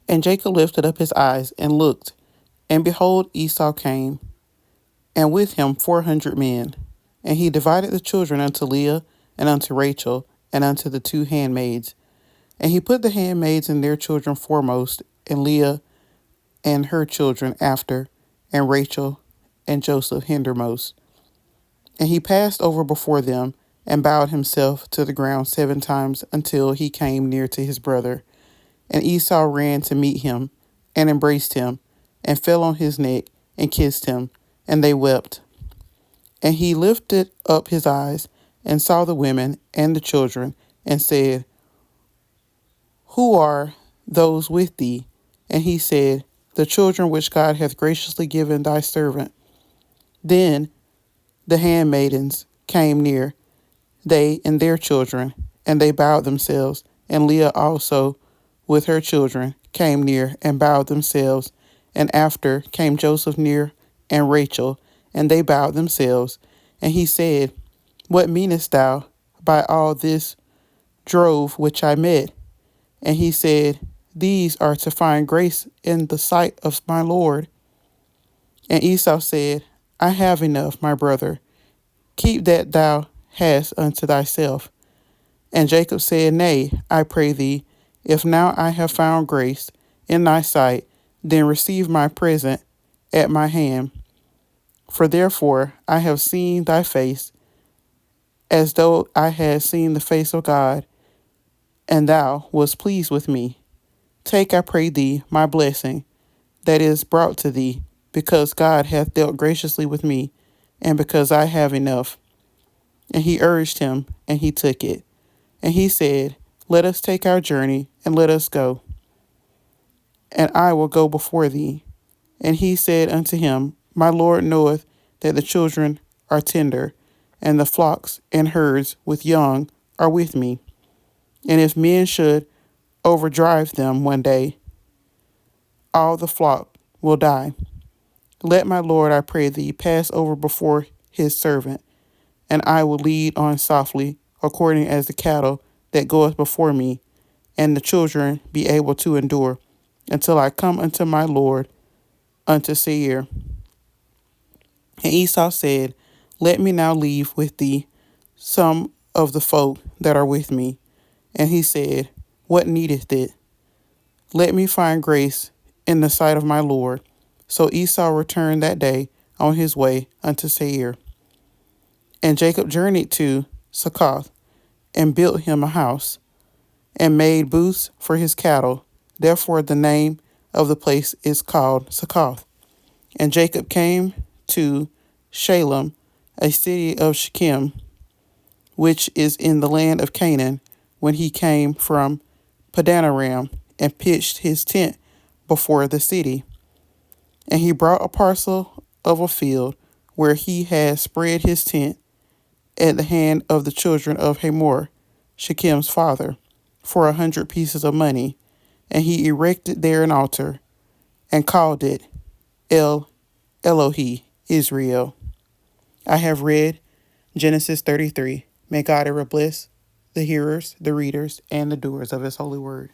And Jacob lifted up his eyes and looked, and behold, Esau came, and with him 400 men. And he divided the children unto Leah, and unto Rachel, and unto the two handmaids. And he put the handmaids and their children foremost, and Leah and her children after, and Rachel and Joseph hindermost. And he passed over before them, and bowed himself to the ground 7 times, until he came near to his brother. And Esau ran to meet him, and embraced him, and fell on his neck, and kissed him, and they wept. And he lifted up his eyes, and saw the women and the children, and said, Who are those with thee? And he said, The children which God hath graciously given thy servant. Then the handmaidens came near, they and their children, and they bowed themselves, and Leah also with her children came near and bowed themselves, and after came Joseph near and Rachel, and they bowed themselves. And he said, What meanest thou by all this drove which I met? And he said, These are to find grace in the sight of my Lord. And Esau said, I have enough, my brother. Keep that thou hast unto thyself. And Jacob said, Nay, I pray thee, if now I have found grace in thy sight, then receive my present at my hand. For therefore I have seen thy face, as though I had seen the face of God, and thou wast pleased with me. Take, I pray thee, my blessing that is brought to thee, because God hath dealt graciously with me, and because I have enough. And he urged him, and he took it. And he said, Let us take our journey, and let us go, and I will go before thee. And he said unto him, My Lord knoweth that the children are tender, and the flocks and herds with young are with me. And if men should overdrive them one day, all the flock will die. Let my Lord, I pray thee, pass over before his servant, and I will lead on softly, according as the cattle that goeth before me, and the children be able to endure, until I come unto my Lord, unto Seir. And Esau said, Let me now leave with thee some of the folk that are with me. And he said, What needeth it? Let me find grace in the sight of my Lord. So Esau returned that day on his way unto Seir. And Jacob journeyed to Succoth, and built him a house, and made booths for his cattle. Therefore the name of the place is called Succoth. And Jacob came to Shalem, a city of Shechem, which is in the land of Canaan, when he came from Padanaram, and pitched his tent before the city. And he brought a parcel of a field where he had spread his tent at the hand of the children of Hamor, Shechem's father, for 100 pieces of money. And he erected there an altar, and called it El Elohi Israel. I have read Genesis 33. May God ever bless the hearers, the readers, and the doers of his holy word.